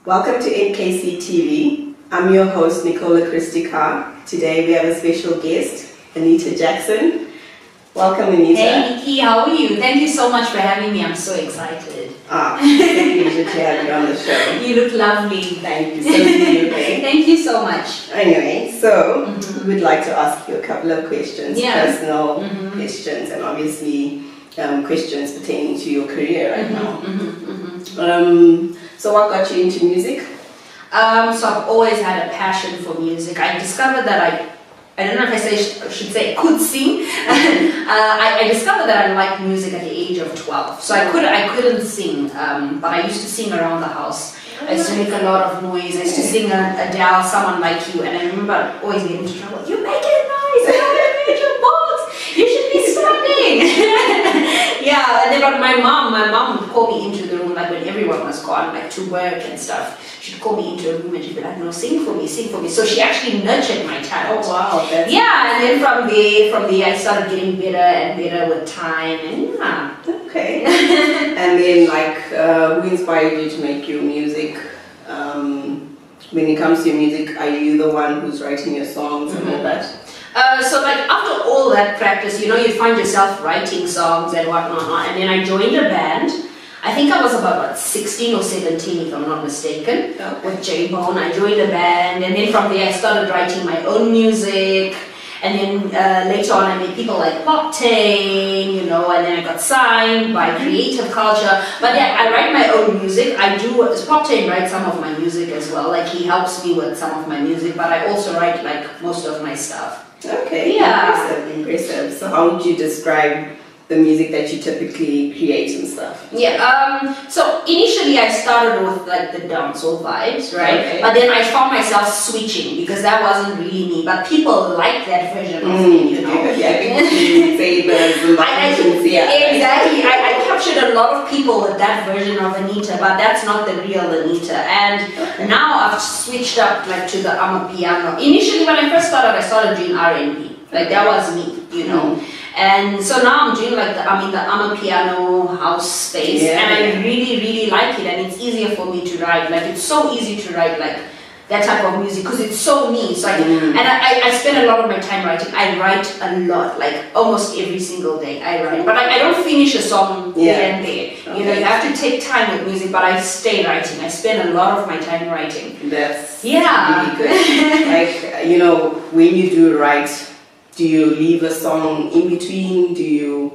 Welcome to NKC TV. I'm your host, Nicola Christica. Today we have a special guest, Anita Jaxson. Welcome, Anita. Hey, Nikki, how are you? Thank you so much for having me. I'm so excited. It's a pleasure to have you on the show. You look lovely. Thank you. So do you, okay? Thank you so much. Anyway, so we'd like to ask you a couple of questions, personal questions, and obviously questions pertaining to your career right now. So what got you into music? So I've always had a passion for music. I discovered that I don't know if I should say could sing. I discovered that I liked music at the age of 12. So I couldn't sing, but I used to sing around the house. I used to make a lot of noise. I used to sing Adele, Someone Like You, and I remember always getting into trouble. You make it noise, you haven't made your box. You should be struggling. Yeah, and then but my mom would call me into the room like when everyone was gone, like to work and stuff. She'd call me into a room and she'd be like, no, sing for me, sing for me. So she actually nurtured my talent. Oh wow. Yeah, and then from there I started getting better and better with time, and yeah. Okay. And then who inspired you to make your music? When it comes to your music, are you the one who's writing your songs and all that? So after all that practice, you find yourself writing songs and whatnot, and then I joined a band. I think I was about 16 or 17 if I'm not mistaken, with J-Bone. I joined a band, and then from there I started writing my own music, and then later on I met people like Poptain, and then I got signed by Creative Culture. But yeah, I write my own music. Poptain writes some of my music as well, like he helps me with some of my music, but I also write like most of my stuff. Okay, yeah. Impressive. So how would you describe the music that you typically create and stuff? Yeah, so initially I started with like the dancehall vibes, right? Okay. But then I found myself switching because that wasn't really me, but people like that version of me, Exactly, I captured a lot of people with that version of Anita, but that's not the real Anita. And now I've switched up like to the amapiano. Initially when I first started, I started doing R&B, like that was me, And so now I'm doing the amapiano house space, and I really, really like it, and it's easier for me to write. Like it's so easy to write like that type of music because it's so me. So I spend a lot of my time writing. I write a lot, like almost every single day I write. But I don't finish a song here and there. You have to take time with music, but I stay writing. I spend a lot of my time writing. That's really good. When you do write, do you leave a song in between? Do you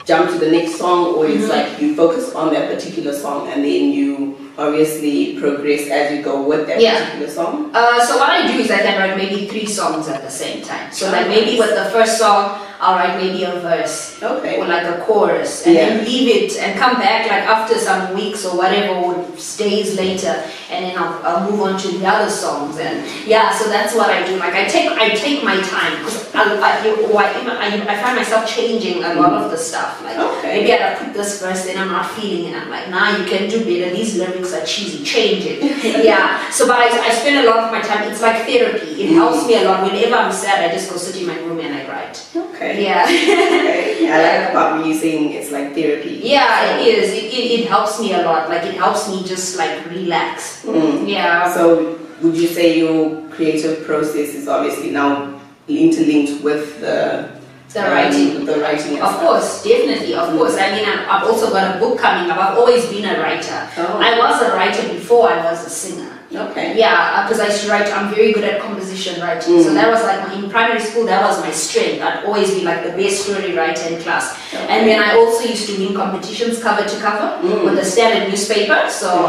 jump to the next song? Or it's like you focus on that particular song and then you obviously progress as you go with that particular song? So what I do is I can write maybe 3 songs at the same time. So like maybe with the first song, I'll write maybe a verse or like a chorus, and then leave it and come back like after some weeks or whatever, or days later, and then I'll move on to the other songs. And yeah, so that's what I do. Like I take my time because I find myself changing a lot of the stuff. Like maybe I put this verse, then I'm not feeling it. I'm like, nah, you can do better. These lyrics are cheesy. Change it. Yeah. So but I spend a lot of my time. It's like therapy. It helps me a lot. Whenever I'm sad, I just go sit in my room and I write. Okay. Yeah. I like about you saying it's like therapy. Yeah, it is. It helps me a lot. Like it helps me just like relax. Yeah. So would you say your creative process is obviously now interlinked with the writing? The writing. Of course, definitely. Of course. I mean, I've also got a book coming up. I've always been a writer. I was a writer before I was a singer. Okay. Yeah, because I used to write. I'm very good at composition writing. So that was like in primary school. That was my strength. I'd always be like the best story writer in class. And then I also used to win competitions cover to cover with the Standard newspaper. So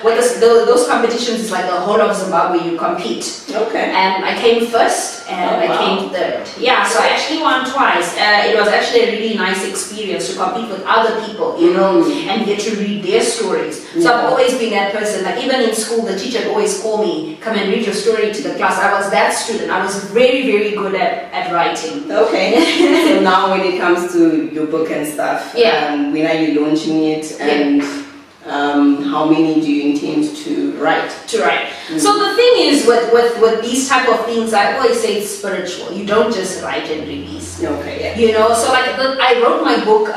with those competitions, it's like the whole of Zimbabwe you compete. Okay. And I came first and I came third. Yeah, so I actually won twice. It was actually a really nice experience to compete with other people, and get to read their stories. So I've always been that person. Like even in school, the teacher would always call me, come and read your story to the class. I was that student. I was very, very good at writing. Okay. So now when it comes to your book and stuff, when are you launching it, and how many do you intend to write? So the thing is with these type of things, I always say it's spiritual. You don't just write and release. Okay. You know, so like I wrote my book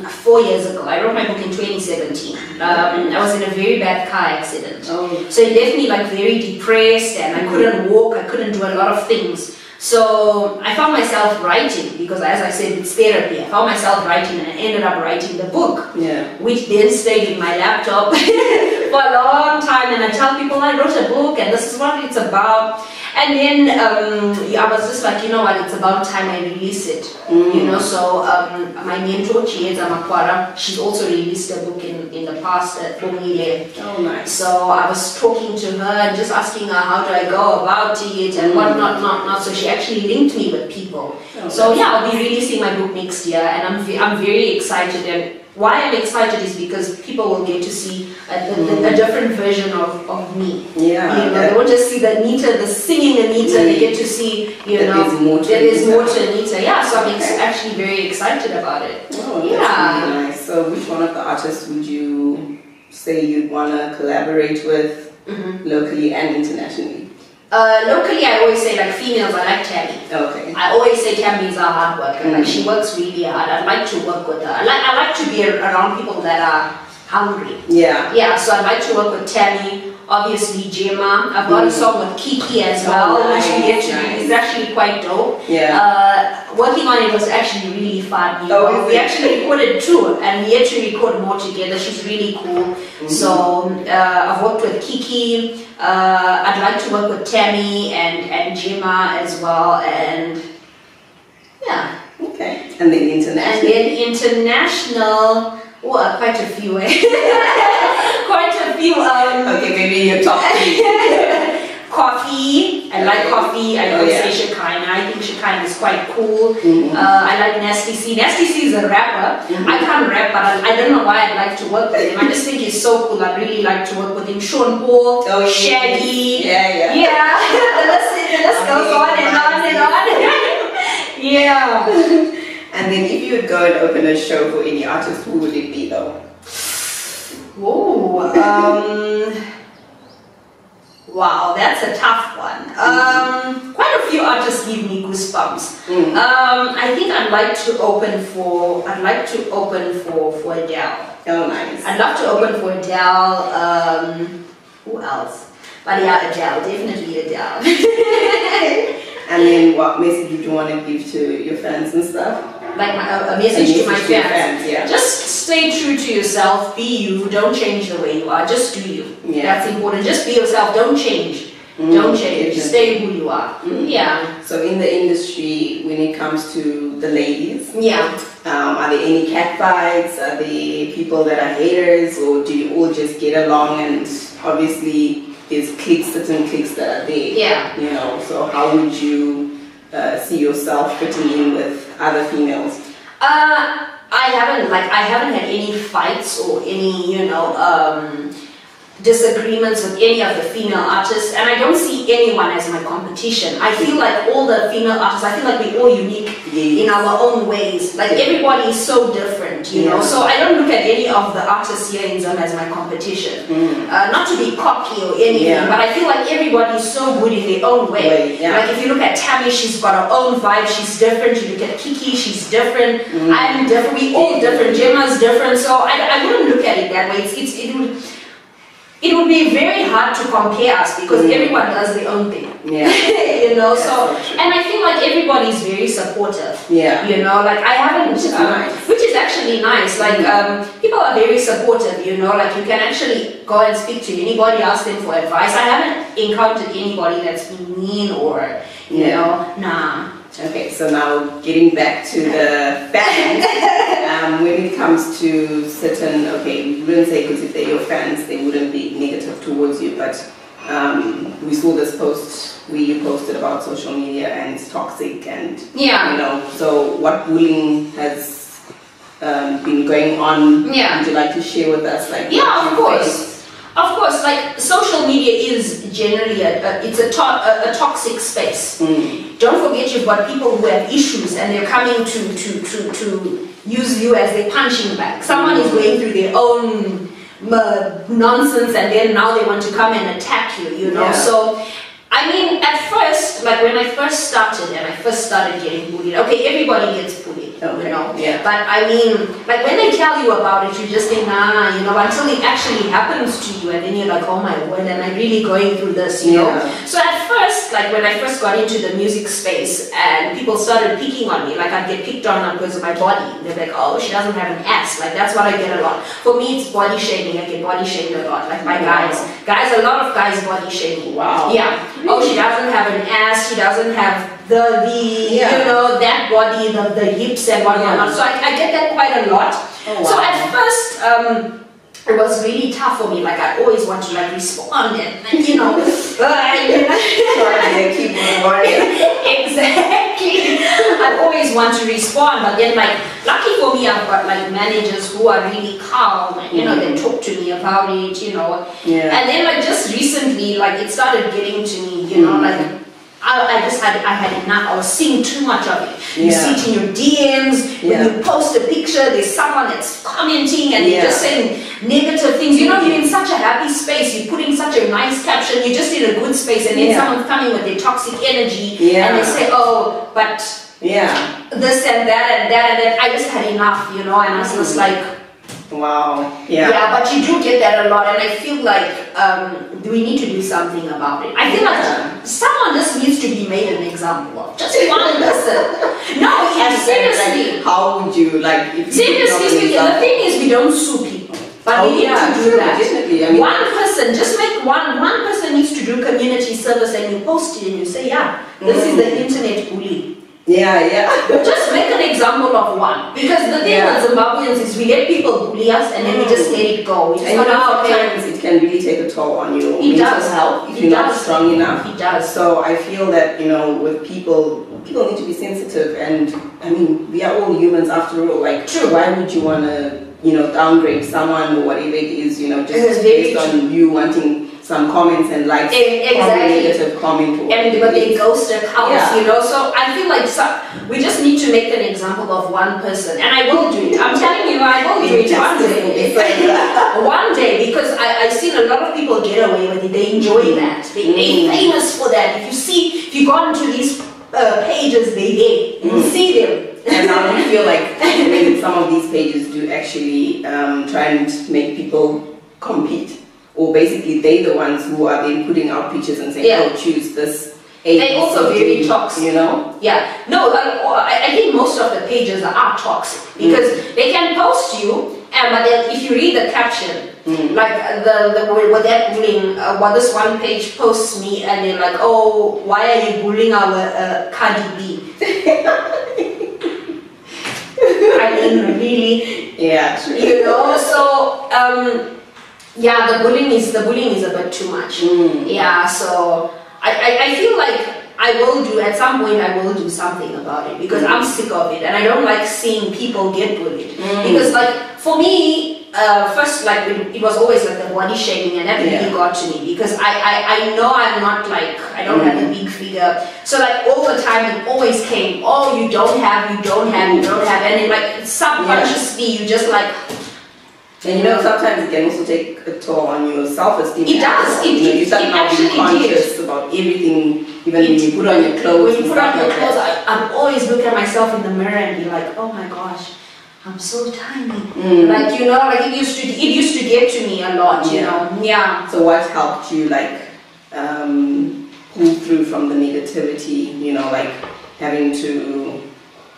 4 years ago. I wrote my book in 2017. I was in a very bad car accident. So it left me like very depressed, and I couldn't walk, I couldn't do a lot of things. So I found myself writing, because as I said, it's therapy. I found myself writing, and I ended up writing the book, which then stayed in my laptop for a long time. And I tell people I wrote a book and this is what it's about. And then I was just like, you know what, it's about time I release it. You know, so my mentor, Chieza Makwara, she's also released a book in the past for me. Oh, nice. So I was talking to her and just asking her how do I go about it and what not. So she actually linked me with people. So yeah, I'll be releasing my book next year, and I'm very excited. And why I'm excited is because people will get to see a different version of me. Yeah. You know, they won't just see the Anita, the singing Anita. They get to see, there's more to Anita. Yeah, so I'm actually very excited about it. Oh, that's really nice. So which one of the artists would you say you'd want to collaborate with locally and internationally? Locally, I always say, like, females, I like Tammy. Okay. I always say Tammy is a hard worker. Like, she works really hard. I'd like to work with her. I like to be around people that are hungry. Yeah. Yeah, so I'd like to work with Tammy. Obviously, Gemma. I've got a song with Kiki as well, which we get to do. It's actually quite dope. Yeah. Working on it was actually really fun. We actually recorded 2, and we had to record more together. She's really cool. So I've worked with Kiki. I'd like to work with Tammy and Gemma as well, and yeah. Okay. And then international. Well, quite a few. Quite a few. Okay, maybe your top 3. Coffee. I like Coffee. I don't say Shekinah. I think Shekinah is quite cool. I like Nasty C. Nasty C is a rapper. I can't rap, but I don't know why I'd like to work with him. I just think he's so cool. I'd really like to work with him. Sean Paul, Shaggy. Yeah. The list goes on and on and on. Yeah. And then if you would go and open a show for any artist, who would it be though? Wow, that's a tough one. Quite a few artists give me goosebumps. I think I'd like to open for Adele. Oh, nice. I'd love to open for Adele. Who else? But yeah, Adele, definitely Adele. And then what message would you want to give to your fans and stuff? Like a message to my fans. Yeah. Just stay true to yourself, be you, don't change the way you are, just do you. Yeah. That's important. Just be yourself, don't change. Don't change, stay who you are. Yeah. So in the industry, when it comes to the ladies, are there any catfights? Are there people that are haters, or do you all just get along? And obviously there's certain cliques that are there. Yeah. You know, so how would you see yourself fitting in with other females? I haven't had any fights or any, disagreements with any of the female artists, and I don't see anyone as my competition. I feel like all the female artists, I feel like we're all unique in our own ways. Like everybody is so different, you know. So I don't look at any of the artists here in Zim as my competition. Not to be cocky or anything, but I feel like everybody is so good in their own way. Like if you look at Tammy, she's got her own vibe, she's different. You look at Kiki, she's different. I'm different, we all different. Gemma's different. So I wouldn't look at it that way. It would be very hard to compare us because everyone does their own thing. You know, so, and I feel like everybody's very supportive. You know, like I haven't, which is actually nice. Like people are very supportive, you know, like you can actually go and speak to anybody, ask them for advice. I haven't encountered anybody that's been mean or, you know, nah. Okay, so now getting back to the fans, when it comes to certain, we wouldn't say because if they're your fans, they wouldn't be negative towards you, but we saw this post where you posted about social media and it's toxic and, you know, so what bullying has been going on? Would you like to share with us? Like, of course. Of course, like social media is generally it's a toxic space. Don't forget you've got people who have issues and they're coming to use you as their punching bag. Someone is going through their own nonsense and then now they want to come and attack you, you know. So I mean, at first, like when I first started and I first started getting bullied, okay, everybody gets bullied, you know. But I mean, like when they tell you about it, you just think, nah, you know, until it actually happens to you, and then you're like, oh my word, am I really going through this, you know? So at first, like when I first got into the music space and people started picking on me, like I'd get picked on because of my body. They're like, oh, she doesn't have an ass. Like that's what I get a lot. For me, it's body shaming. I get body shamed a lot. Like my guys, a lot of guys body shaming. Wow. Yeah. Oh, she doesn't have an ass, she doesn't have the you know, that body, the hips and whatnot. So I get that quite a lot. Oh, wow. So at first, it was really tough for me. Like I always want to like respond and you know, exactly. I always want to respond, but then like lucky for me, I've got like managers who are really calm. And, you know, they talk to me about it. You know, and then like just recently, like it started getting to me. You know, like. I had enough. I was seeing too much of it. You see it in your DMs, when you post a picture, there's someone that's commenting and they're just saying negative things. You know, you're in such a happy space, you're putting such a nice caption, you're just in a good space, and then someone's coming with their toxic energy and they say, oh, but this and that and that and then I just had enough, you know, and I was just like, wow. Yeah, but you do get that a lot, and I feel like we need to do something about it. I feel like someone just needs to be made an example of. Just one person. No, seriously. Like, how would you like? If seriously, the thing is we don't sue people, but we need to do that. Definitely. I mean, one person, just make one person needs to do community service, and you post it and you say, yeah, this is the internet bully. Just make an example of one, because the thing with Zimbabweans is we let people bully us and then we just let it go. And sometimes it can really take a toll on your mental health if you're not strong enough. It does. So I feel that, you know, with people need to be sensitive, and I mean, we are all humans after all. Like, why would you want to, you know, downgrade someone or whatever it is, you know, just based on you wanting some comments and likes, negative comment, but they ghost accounts, you know. So I feel like we just need to make an example of one person, and I will do it. I'm telling you, I will do it one day. One day, because I've seen a lot of people get away with it. They enjoy that. They're famous for that. If you go into these pages, you see them. And now you feel like some of these pages do actually try and make people compete. Or basically they're the ones who are then putting out pictures and saying, oh, choose this. They also very toxic. You know? Yeah. No, I think most of the pages are toxic. Because they can post you, but then if you read the caption, like with that bullying, this one page posts me and they're like, oh, why are you bullying our Cardi B? I mean, really? Yeah. You know, so... yeah, the bullying is a bit too much. Yeah, so I feel like at some point I will do something about it, because I'm sick of it and I don't like seeing people get bullied. Because like for me, first like it was always like the body shaming, and that really got to me, because I know I'm not like, I don't have a big figure, so like all the time it always came, oh, you don't have, and then like subconsciously you just like. And you know, sometimes it can also take a toll on your self-esteem. It does. You start now being conscious about everything, even when you put on your clothes. When you put on your clothes, I'm always looking at myself in the mirror and be like, oh my gosh, I'm so tiny. Like, you know, like it used to get to me a lot, you know. Yeah. So what helped you like pull through from the negativity, you know, like having to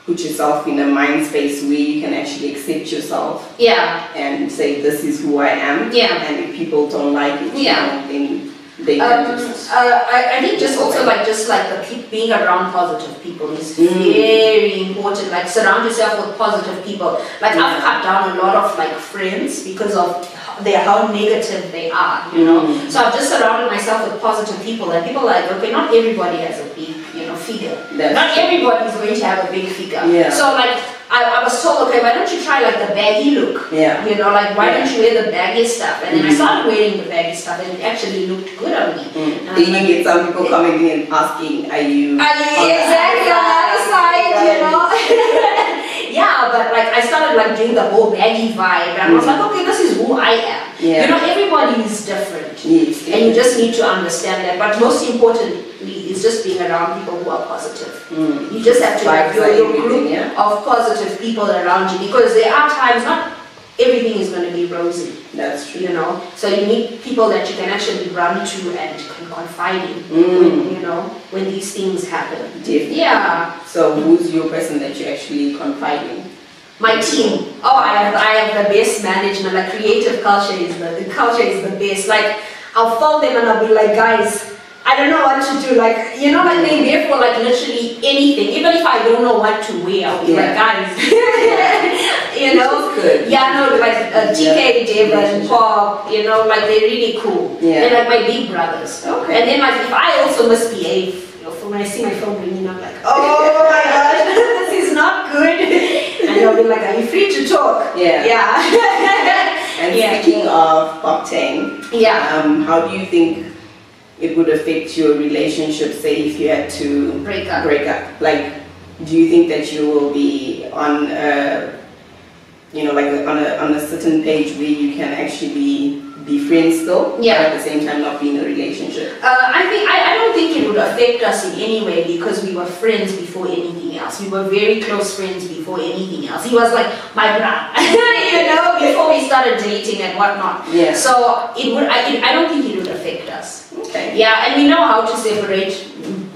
put yourself in a mind space where you can actually accept yourself and say, this is who I am, and if people don't like it, you know, then they can just... I think just the being around positive people is very important. Like, surround yourself with positive people. Like, I've cut down a lot of like friends because of how negative they are, you know. So I've just surrounded myself with positive people, and people are like, okay, not everybody has a big, you know, figure. Not everybody is going to have a big figure. So like, I was told, okay, why don't you try like the baggy look? Yeah. You know, like why don't you wear the baggy stuff? And then I started wearing the baggy stuff, and it actually looked good on me. Then you get some people coming in and asking, are you exactly on the other side, you know? Yeah, but like I started like doing the whole baggy vibe, and I was like, okay, this is who I am. Yeah. You know, everybody is different, yes, and you just need to understand that. But most importantly, is just being around people who are positive. You just have to have your group of positive people around you, because there are times not everything is going to be rosy. That's true. You know, so you need people that you can actually run to and can confide in when, you know, when these things happen. Definitely. Yeah. So who's your person that you actually confide in? My team. Oh, I have the best management. Like creative culture is the culture is the best. Like I'll phone them and I'll be like, guys, I don't know what to do. Like, you know, like they're there for like literally anything. Even if I don't know what to wear, I'll be like, guys, you know, yeah, no, like TK, David, Pop, you know, like they're really cool. They're like my big brothers. Okay. And then like if I also misbehave, you know, when I see my phone ringing, I'm like, oh my gosh, this is not good. And they'll be like, are you free to talk? Yeah. And speaking of Pop Tang, how do you think it would affect your relationship, say if you had to break up? Like, do you think that you will be on you know, like on a certain page where you can actually be friends still, but at the same time not be in a relationship? I don't think it would affect us in any way, because we were friends before anything else. We were very close friends before anything else. He was like my brother, you know, before we started dating and whatnot. Yeah. So it would. I don't think it would affect us. Okay. Yeah, and we know how to separate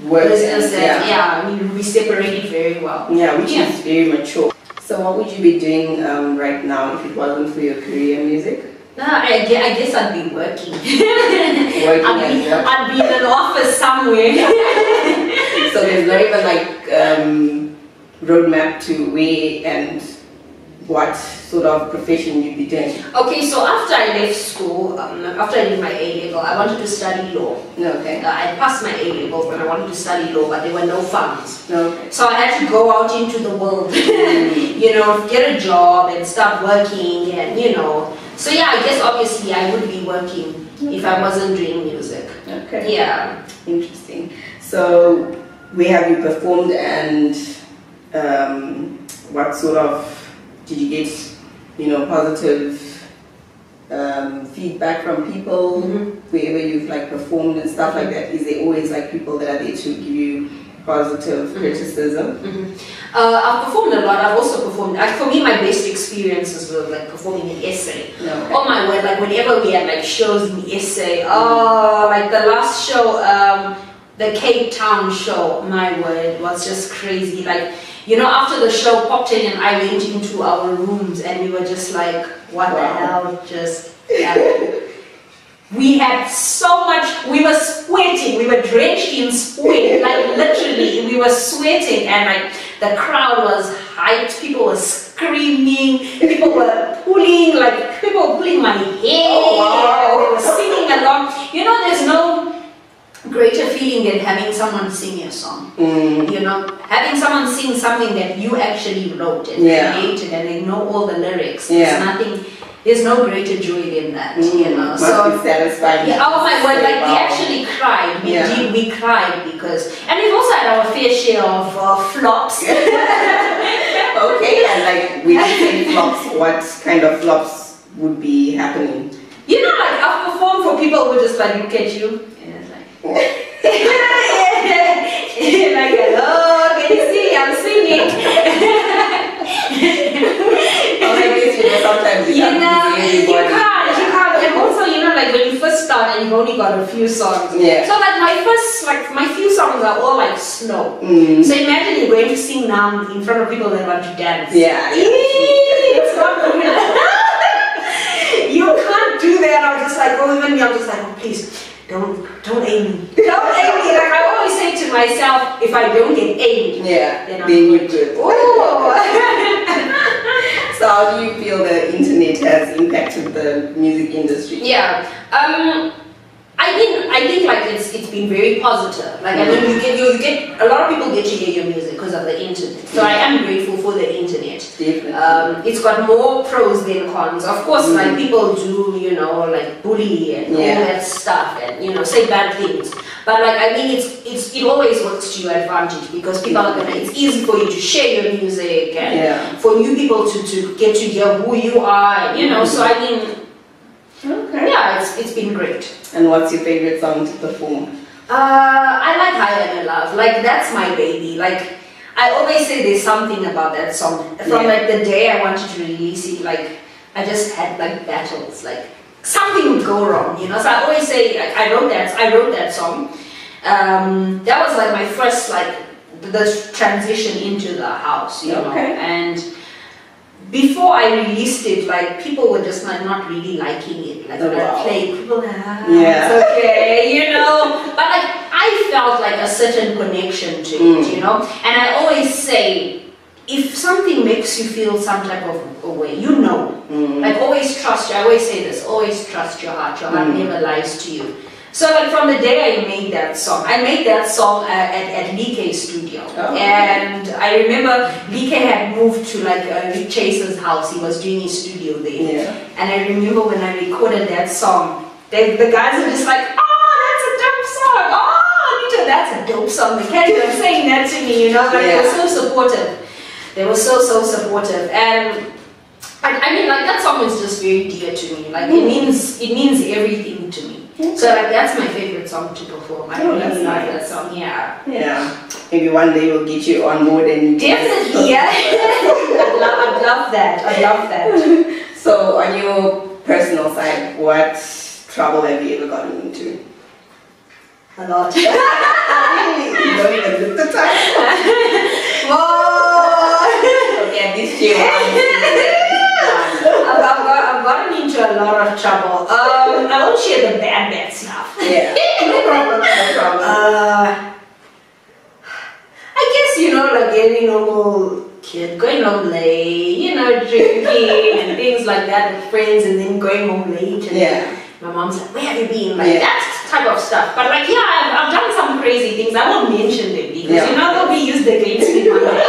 business and we separate it very well. Yeah, which is very mature. So what would you be doing right now if it wasn't for your career in music? I guess I'd be working. I'd be in an office somewhere. So there's not even like roadmap to where and what sort of profession you'd be doing? Okay, so after I left school, after I did my A-level, I wanted to study law. Okay. I passed my A-level, but I wanted to study law, but there were no funds. Okay. So I had to go out into the world, you know, get a job and start working, and you know. So yeah, I guess obviously I would be working if I wasn't doing music. Okay. Yeah. Interesting. So where have you performed, and what sort of did you get, you know, positive feedback from people wherever you've like performed and stuff like that? Is there always like people that are there to give you positive criticism? I've performed a lot. I've also performed, for me, my best experiences were like performing in essay. Okay. Oh my word, like whenever we had like shows in essay, like the last show, the Cape Town show, my word, was just crazy. Like, you know, after the show, Pop Tang and I went into our rooms and we were just like, what the hell just happened? We had so much, we were sweating, we were drenched in sweat, like literally, we were sweating, and like the crowd was hyped, people were screaming, people were pulling, like people were pulling my hair, they were singing along. You know, there's no greater feeling than having someone sing your song. You know, having someone sing something that you actually wrote and created, and they know all the lyrics. There's nothing. There's no greater joy than that, you know. So be satisfied. Yeah, oh my word, like we actually cried. We cried because, and we've also had our fair share of flops. Okay, and like when you say flops, what kind of flops would be happening? You know, like I've performed for people who just like look at you and it's like, like, hello, can you see? I'm singing. Sometimes you can't. And also, you know, like when you first start and you've only got a few songs. So like my few songs are all like slow. So imagine you're going to sing now in front of people that want to dance. It's not good. You can't do that. I was just like, oh, even me, I'm just like, oh, please. Don't aim me. Don't aim me. Like I always say to myself, if I don't get aimed, then you're good. So how do you feel the internet has impacted the music industry? I think like it's been very positive. Like I mean, you get a lot of people get to hear your music because of the internet. So I am grateful for the internet. It's got more pros than cons. Of course, like people do, you know, like bully and all that stuff, and you know, say bad things. But like I mean, it always works to your advantage because people are gonna. It's easy for you to share your music and for new people to get to hear who you are. You know, so I mean, yeah, it's been great. And what's your favorite song to perform? I like Higher Than Love. Like that's my baby. Like I always say there's something about that song. From like the day I wanted to release it, like I just had like battles. Like something would go wrong, you know. So I always say like, I wrote that song. That was like my first like the transition into the house, you know. And before I released it, like people were just like not really liking it. Like when I played, people were like, it's okay, you know. But like I felt like a certain connection to it, you know. And I always say, if something makes you feel some type of a way, you know. Like always trust. I always say this: always trust your heart. Your heart never lies to you. So like from the day I made that song at Like's studio. And I remember Like had moved to like Rick Chase's house. He was doing his studio there. And I remember when I recorded that song, the guys were just like, oh, that's a dope song. Oh, Anita, that's a dope song. The cats were saying that to me, you know, like they were so supportive. They were so supportive. And I mean, like that song is just very dear to me. Like it means everything to me. So like that's my favorite song to perform. I really love that song. Yeah. Maybe one day we'll get you on more than definitely. I'd love that. So on your personal side, what trouble have you ever gotten into? A lot. Really? You don't even look the time. Whoa. Okay, this year. I've gotten into a lot of trouble. I won't share the bad stuff. No problem. I guess, you know, like any normal kid, going home late, you know, drinking and things like that with friends, and then going home late. And my mom's like, where have you been? Like that type of stuff. But like, I've done some crazy things. I won't mention them because, you know, they'll be used against me one day.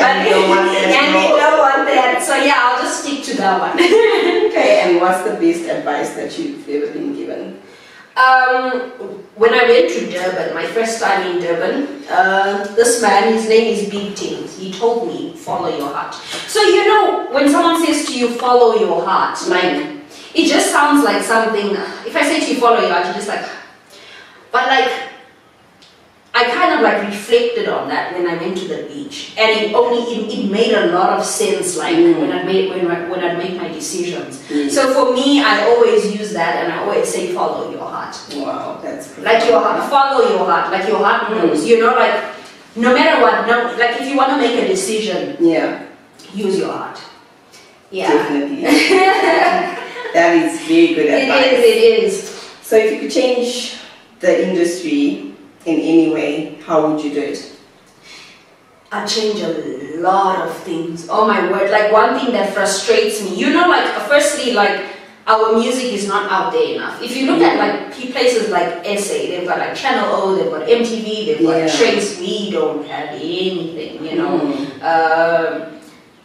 And they don't want that. So yeah, I'll just stick to that one. Okay, and what's the best advice that you've ever been given? When I went to Durban, my first time in Durban, this man, his name is Big Things, he told me, follow your heart. So you know, when someone says to you, follow your heart, like, it just sounds like something, if I say to you, follow your heart, you're just like, but like, I kind of like reflected on that when I went to the beach, and it made a lot of sense, like when I make my decisions. So for me, I always use that, and I always say follow your heart. Wow, that's cool. Like your heart, follow your heart, like your heart knows. You know, like no matter what, no, like if you want to make a decision, use your heart. Definitely. That is very good advice. It is. So if you could change the industry in any way, how would you do it? I change a lot of things. Oh my word, like one thing that frustrates me, you know, like firstly, like our music is not out there enough. If you look at like places like SA, they've got like Channel O, they've got MTV, they've got Trace. We don't have anything, you know.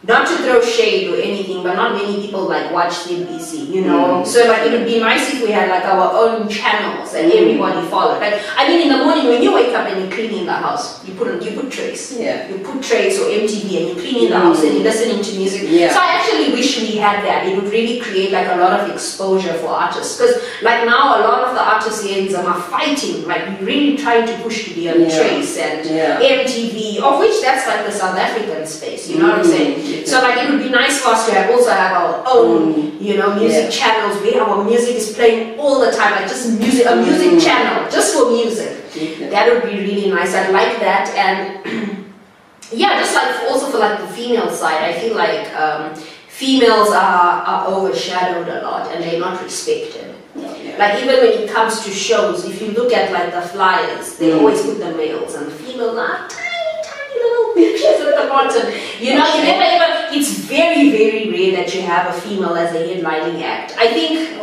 Not to throw shade or anything, but not many people like watch CBC, you know. So like it would be nice if we had like our own channels and everybody followed. Like I mean, in the morning when you wake up and you're cleaning the house, you put Trace. You put Trace or MTV and you're cleaning the house and you're listening to music. So I actually wish we had that. It would really create like a lot of exposure for artists, because like now a lot of the artists in Zim are fighting, like really trying to push to be on Trace and MTV, of which that's like the South African space. You know what I'm saying? So like it would be nice for us to also have our own, you know, music channels where our music is playing all the time, like just a music channel just for music. That would be really nice. I like that. And just like also for like the female side, I feel like females are overshadowed a lot and they're not respected. Like even when it comes to shows, if you look at like the flyers, they always put the males, and the females are tiny little pictures at the bottom. You know, you never ever, it's very, very rare that you have a female as a headlining act. I think,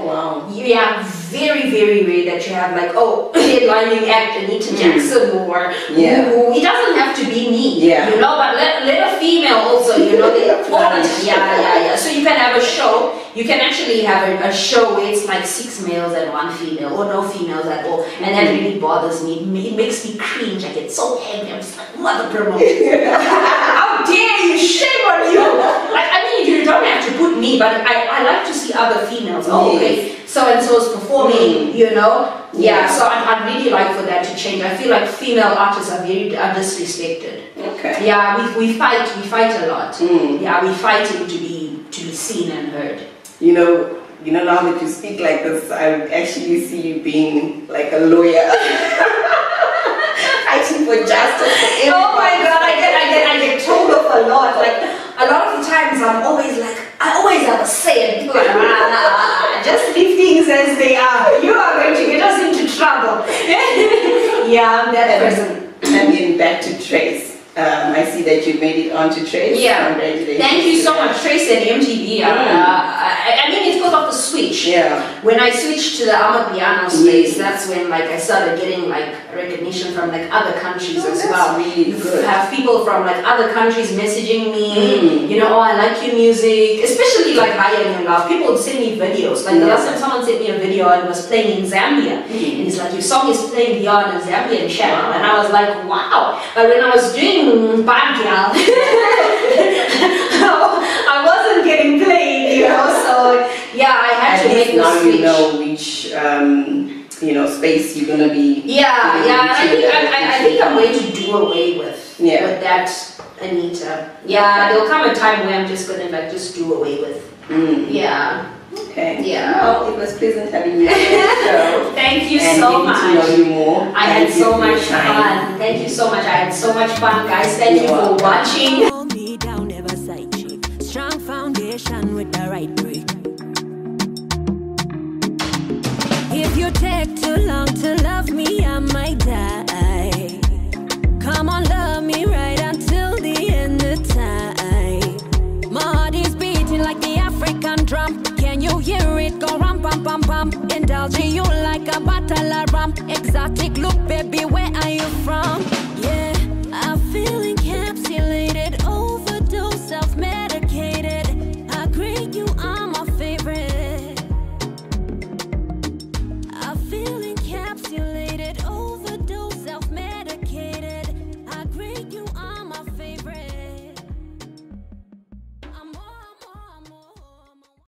very, very rare that you have like, headlining act Anita Jaxson or it doesn't have to be me, you know, but little female also, you know, yeah. So you can have a show. You can actually have a show where it's like 6 males and 1 female, or no females at all, and that really bothers me. It makes me cringe. I get so angry. I'm just like, mother promotion. How dare you? Shame on you! Like, I mean, you don't have to put me, but I like to see other females. Oh, okay, so and so is performing, you know. Yeah, so I'd really like for that to change. I feel like female artists are disrespected. Okay. Yeah, we fight a lot. Yeah, we fighting to be seen and heard. You know, now that you speak like this, I actually see you being like a lawyer. Fighting for justice for everybody. Oh my God, I get told off a lot. Like, a lot of the times I'm always like, I always have a say, and people are like, just leave things as they are. You are going to get us into trouble. Yeah, I'm that person. And then back to Trace. I see that you made it onto Trace. Yeah. Congratulations. Thank you so much, Trace and MTV. I mean, it's because of the switch. Yeah. When I switched to the Amapiano space, that's when like I started getting like recognition from like other countries as well. Really good. Have people from like other countries messaging me, you know, oh, I like your music, especially like Higher in Your Love. People would send me videos. Like the last time someone sent me a video and it was playing in Zambia, and it's like, your song is playing here on a Zambian channel, and I was like, wow. But when I was doing Bad Girl, I wasn't getting played, you know. So yeah, I had to make the switch. Now you know which space you're gonna be. Yeah. I think I'm going to do away with that, Anita. Yeah, there'll come a time where I'm just gonna like just do away with. Yeah. Okay. Yeah. Well, it was pleasant having you on the show. Thank you so much. To know you more. I had so much fun. Thank you so much. I had so much fun, guys. Thank you for watching. Hold me down, never side chick. Strong foundation with the right brick. If you take too long to love me, I might die. Come on, love me right until the end of time. My heart is beating like the African drum. Can you hear it go rum pam pam pam? Indulging you like a bottle of rum. Exotic look, baby, where are you from?